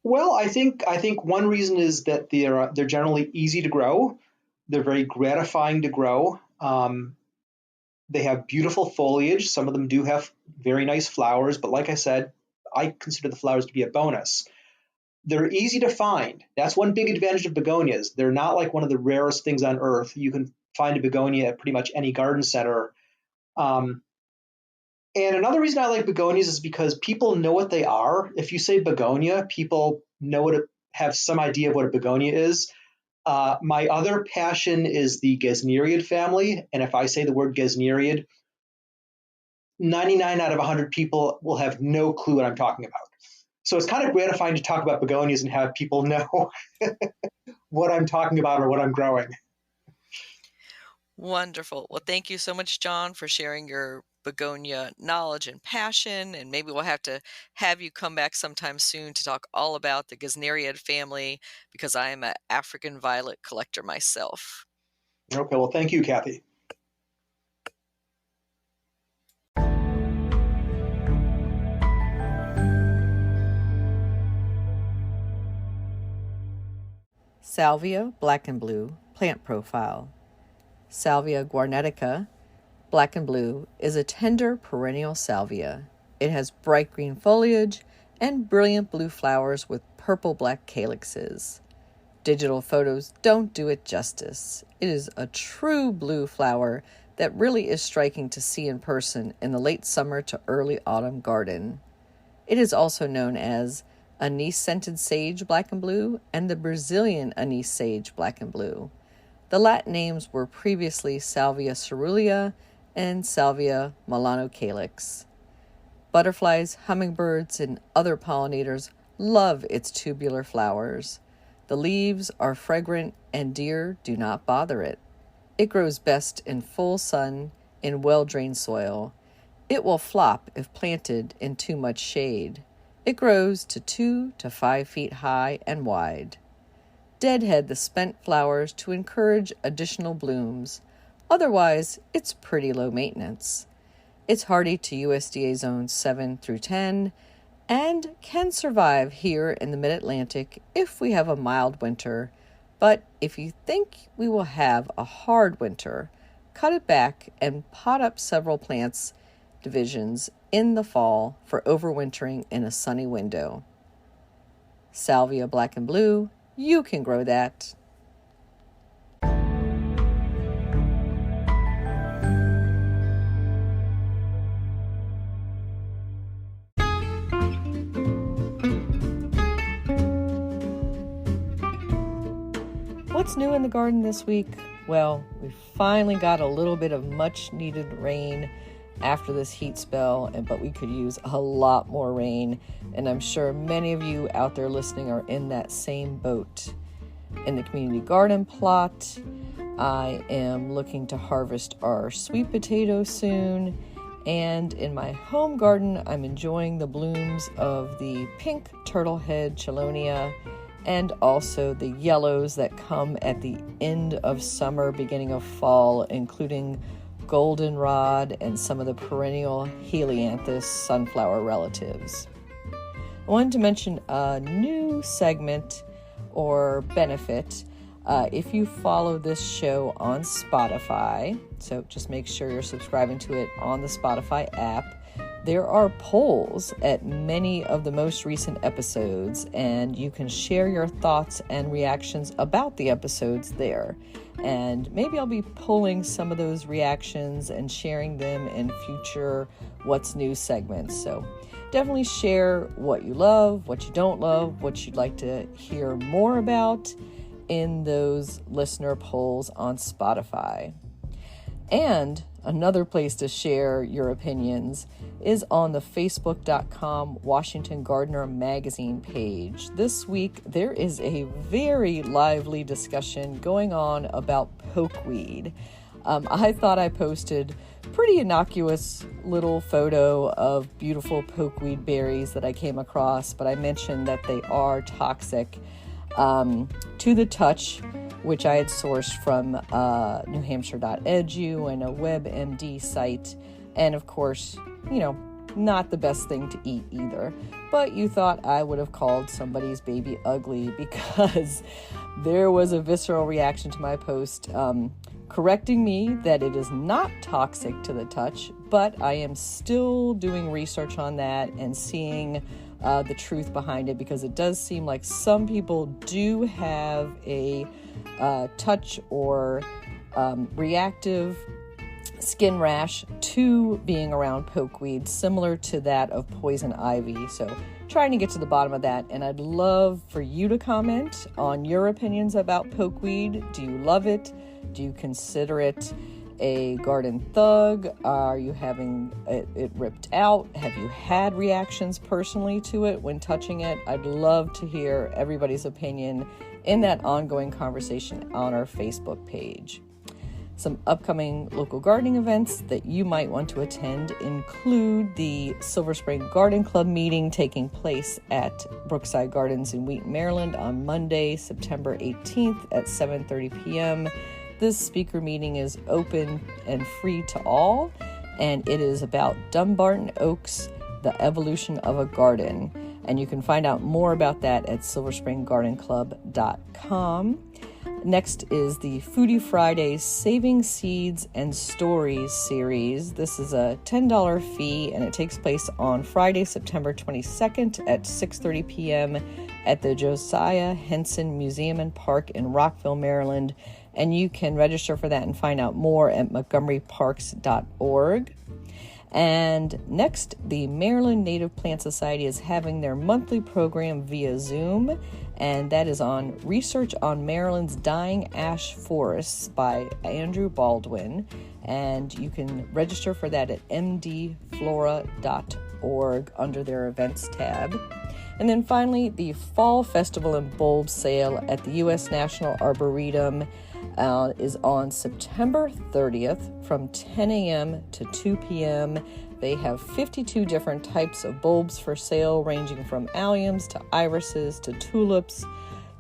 Well, I think one reason is that they're generally easy to grow. They're very gratifying to grow. They have beautiful foliage. Some of them do have very nice flowers, but like I said, I consider the flowers to be a bonus. They're easy to find. That's one big advantage of begonias. They're not like one of the rarest things on earth. You can find a begonia at pretty much any garden center. And another reason I like begonias is because people know what they are. If you say begonia, people have some idea of what a begonia is. My other passion is the Gesneriid family. And if I say the word Gesneriid, 99 out of 100 people will have no clue what I'm talking about. So it's kind of gratifying to talk about begonias and have people know what I'm talking about or what I'm growing. Wonderful. Well, thank you so much, John, for sharing your begonia knowledge and passion. And maybe we'll have to have you come back sometime soon to talk all about the Gesneriid family, because I am an African violet collector myself. Okay, well, thank you, Kathy. Salvia black and blue plant profile. Salvia guarnetica black and blue is a tender perennial salvia. It has bright green foliage and brilliant blue flowers with purple-black calyxes. Digital photos don't do it justice. It is a true blue flower that really is striking to see in person in the late summer to early autumn garden. It is also known as anise-scented sage black and blue and the Brazilian anise sage black and blue. The Latin names were previously Salvia caerulea and Salvia melanocalyx. Butterflies, hummingbirds, and other pollinators love its tubular flowers. The leaves are fragrant and deer do not bother it. It grows best in full sun in well-drained soil. It will flop if planted in too much shade. It grows to 2 to 5 feet high and wide. Deadhead the spent flowers to encourage additional blooms. Otherwise, it's pretty low maintenance. It's hardy to USDA zones 7 through 10 and can survive here in the Mid-Atlantic if we have a mild winter. But if you think we will have a hard winter, cut it back and pot up several plants divisions in the fall for overwintering in a sunny window. Salvia black and blue, you can grow that. What's new in the garden this week? Well, we finally got a little bit of much needed rain after this heat spell, but we could use a lot more rain, and I'm sure many of you out there listening are in that same boat. In the community garden plot, I am looking to harvest our sweet potatoes soon, and in my home garden, I'm enjoying the blooms of the pink turtlehead chelonia and also the yellows that come at the end of summer, beginning of fall, including goldenrod and some of the perennial helianthus sunflower relatives. I wanted to mention a new segment or benefit. If you follow this show on Spotify, so just make sure you're subscribing to it on the Spotify app, there are polls at many of the most recent episodes, and you can share your thoughts and reactions about the episodes there. And maybe I'll be pulling some of those reactions and sharing them in future What's New segments. So definitely share what you love, what you don't love, what you'd like to hear more about in those listener polls on Spotify. And another place to share your opinions is on the facebook.com Washington Gardener magazine page. This week, there is a very lively discussion going on about pokeweed. I thought I posted a pretty innocuous little photo of beautiful pokeweed berries that I came across, but I mentioned that they are toxic to the touch, which I had sourced from newhampshire.edu and a WebMD site. And of course, not the best thing to eat either. But you thought I would have called somebody's baby ugly because there was a visceral reaction to my post correcting me that it is not toxic to the touch, but I am still doing research on that and seeing the truth behind it, because it does seem like some people do have a touch or reactive skin rash to being around pokeweed, similar to that of poison ivy. So trying to get to the bottom of that, and I'd love for you to comment on your opinions about pokeweed. Do you love it? Do you consider it a garden thug? Are you having it ripped out? Have you had reactions personally to it when touching it? I'd love to hear everybody's opinion in that ongoing conversation on our Facebook page. Some upcoming local gardening events that you might want to attend include the Silver Spring Garden Club meeting taking place at Brookside Gardens in Wheaton, Maryland on Monday, September 18th at 7:30 p.m. This speaker meeting is open and free to all, and it is about Dumbarton Oaks, the evolution of a garden. And you can find out more about that at silverspringgardenclub.com. Next is the Foodie Fridays Saving Seeds and Stories series. This is a $10 fee, and it takes place on Friday, September 22nd at 6:30 p.m. at the Josiah Henson Museum and Park in Rockville, Maryland. And you can register for that and find out more at montgomeryparks.org. And next, the Maryland Native Plant Society is having their monthly program via Zoom, and that is on Research on Maryland's Dying Ash Forests by Andrew Baldwin. And you can register for that at mdflora.org under their events tab. And then finally, the Fall Festival and Bulb Sale at the U.S. National Arboretum is on September 30th from 10 a.m. to 2 p.m. They have 52 different types of bulbs for sale, ranging from alliums to irises to tulips.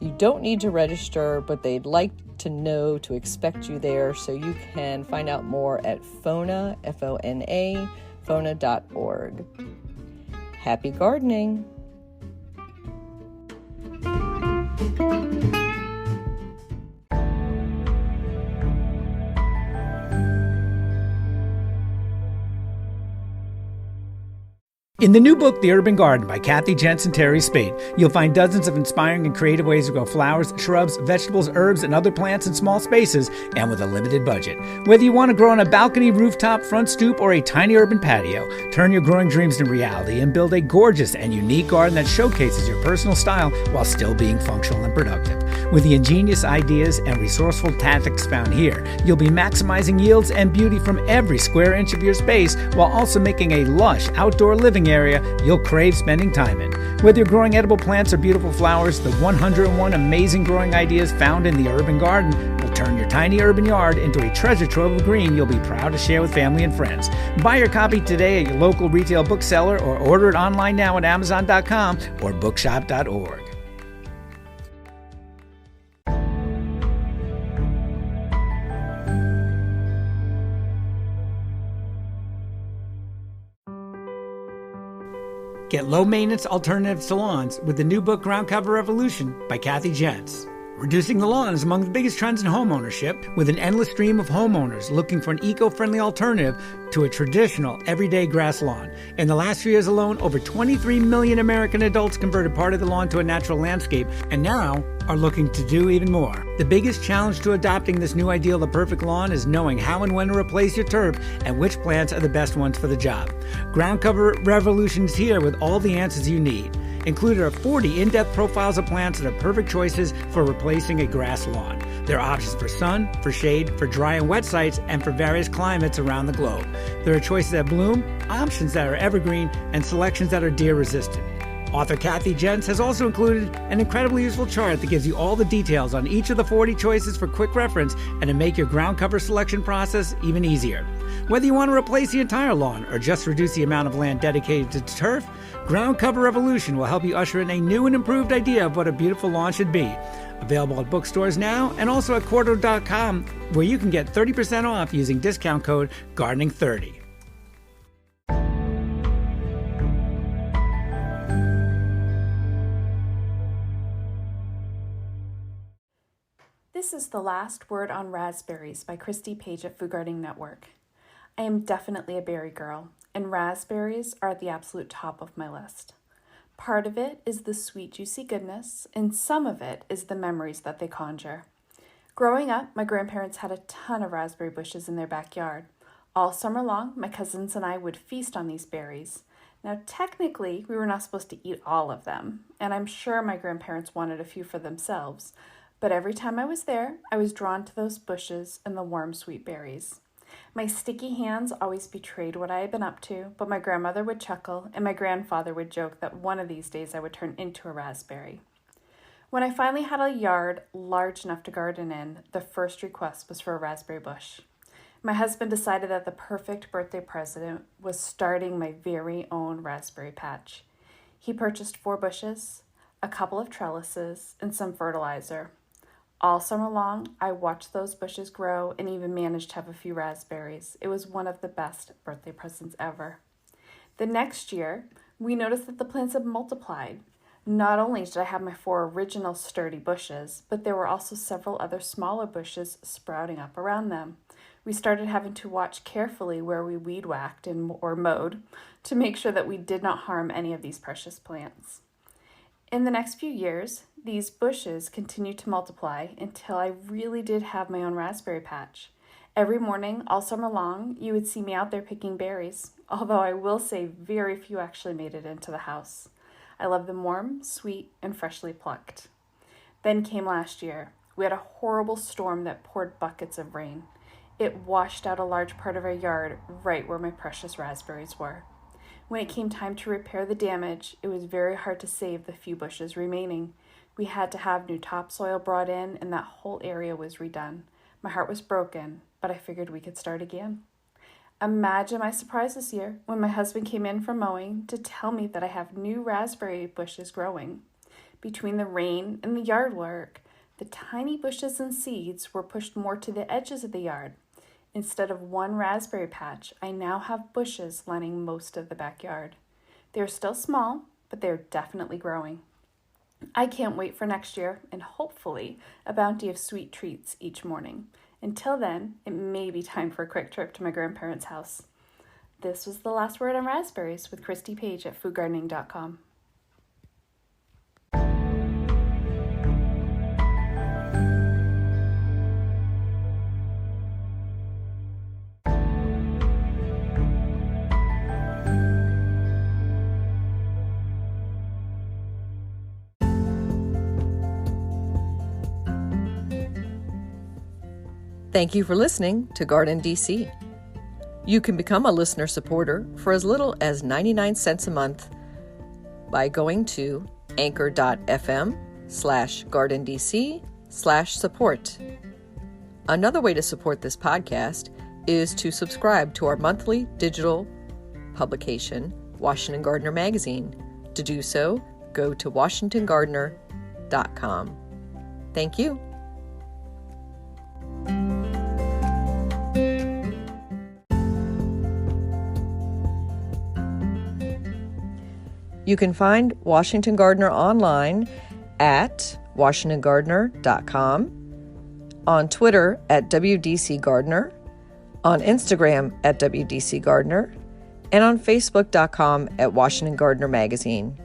You don't need to register, but they'd like to know to expect you there, so you can find out more at FONA, F-O-N-A, FONA.org. Happy gardening! In the new book, The Urban Garden by Kathy Jentz and Terry Spade, you'll find dozens of inspiring and creative ways to grow flowers, shrubs, vegetables, herbs, and other plants in small spaces and with a limited budget. Whether you want to grow on a balcony, rooftop, front stoop, or a tiny urban patio, turn your growing dreams into reality and build a gorgeous and unique garden that showcases your personal style while still being functional and productive. With the ingenious ideas and resourceful tactics found here, you'll be maximizing yields and beauty from every square inch of your space while also making a lush outdoor living area you'll crave spending time in. Whether you're growing edible plants or beautiful flowers, the 101 amazing growing ideas found in the Urban Garden will turn your tiny urban yard into a treasure trove of green you'll be proud to share with family and friends. Buy your copy today at your local retail bookseller or order it online now at Amazon.com or bookshop.org. Get low-maintenance alternatives to lawns with the new book Ground Cover Revolution by Kathy Jentz. Reducing the lawn is among the biggest trends in homeownership, with an endless stream of homeowners looking for an eco-friendly alternative to a traditional, everyday grass lawn. In the last few years alone, over 23 million American adults converted part of the lawn to a natural landscape, and now are looking to do even more. The biggest challenge to adopting this new ideal of the perfect lawn is knowing how and when to replace your turf and which plants are the best ones for the job. Ground Cover Revolution is here with all the answers you need. Included are 40 in-depth profiles of plants that are perfect choices for replacing a grass lawn. There are options for sun, for shade, for dry and wet sites, and for various climates around the globe. There are choices that bloom, options that are evergreen, and selections that are deer-resistant. Author Kathy Jentz has also included an incredibly useful chart that gives you all the details on each of the 40 choices for quick reference and to make your ground cover selection process even easier. Whether you want to replace the entire lawn or just reduce the amount of land dedicated to turf, Ground Cover Revolution will help you usher in a new and improved idea of what a beautiful lawn should be. Available at bookstores now and also at Cordo.com, where you can get 30% off using discount code GARDENING30. This is The Last Word on Raspberries by Christy Page at Food Gardening Network. I am definitely a berry girl, and raspberries are at the absolute top of my list. Part of it is the sweet, juicy goodness, and some of it is the memories that they conjure. Growing up, my grandparents had a ton of raspberry bushes in their backyard. All summer long, my cousins and I would feast on these berries. Now, technically, we were not supposed to eat all of them, and I'm sure my grandparents wanted a few for themselves, but every time I was there, I was drawn to those bushes and the warm, sweet berries. My sticky hands always betrayed what I had been up to, but my grandmother would chuckle and my grandfather would joke that one of these days I would turn into a raspberry. When I finally had a yard large enough to garden in, the first request was for a raspberry bush. My husband decided that the perfect birthday present was starting my very own raspberry patch. He purchased 4 bushes, a couple of trellises, and some fertilizer. All summer long, I watched those bushes grow and even managed to have a few raspberries. It was one of the best birthday presents ever. The next year, we noticed that the plants had multiplied. Not only did I have my 4 original sturdy bushes, but there were also several other smaller bushes sprouting up around them. We started having to watch carefully where we weed whacked or mowed to make sure that we did not harm any of these precious plants. In the next few years, these bushes continued to multiply until I really did have my own raspberry patch. Every morning, all summer long, you would see me out there picking berries, although I will say very few actually made it into the house. I love them warm, sweet, and freshly plucked. Then came last year. We had a horrible storm that poured buckets of rain. It washed out a large part of our yard right where my precious raspberries were. When it came time to repair the damage, it was very hard to save the few bushes remaining. We had to have new topsoil brought in, and that whole area was redone. My heart was broken, but I figured we could start again. Imagine my surprise this year when my husband came in from mowing to tell me that I have new raspberry bushes growing. Between the rain and the yard work, the tiny bushes and seeds were pushed more to the edges of the yard. Instead of one raspberry patch, I now have bushes lining most of the backyard. They're still small, but they're definitely growing. I can't wait for next year and hopefully a bounty of sweet treats each morning. Until then, it may be time for a quick trip to my grandparents' house. This was The Last Word on Raspberries with Christy Page at foodgardening.com. Thank you for listening to GardenDC. You can become a listener supporter for as little as 99 cents a month by going to anchor.fm/GardenDC/support. Another way to support this podcast is to subscribe to our monthly digital publication, Washington Gardener Magazine. To do so, go to WashingtonGardener.com. Thank you. You can find Washington Gardener online at washingtongardener.com, on Twitter at WDC Gardener, on Instagram at WDC Gardener, and on Facebook.com at Washington Gardener Magazine.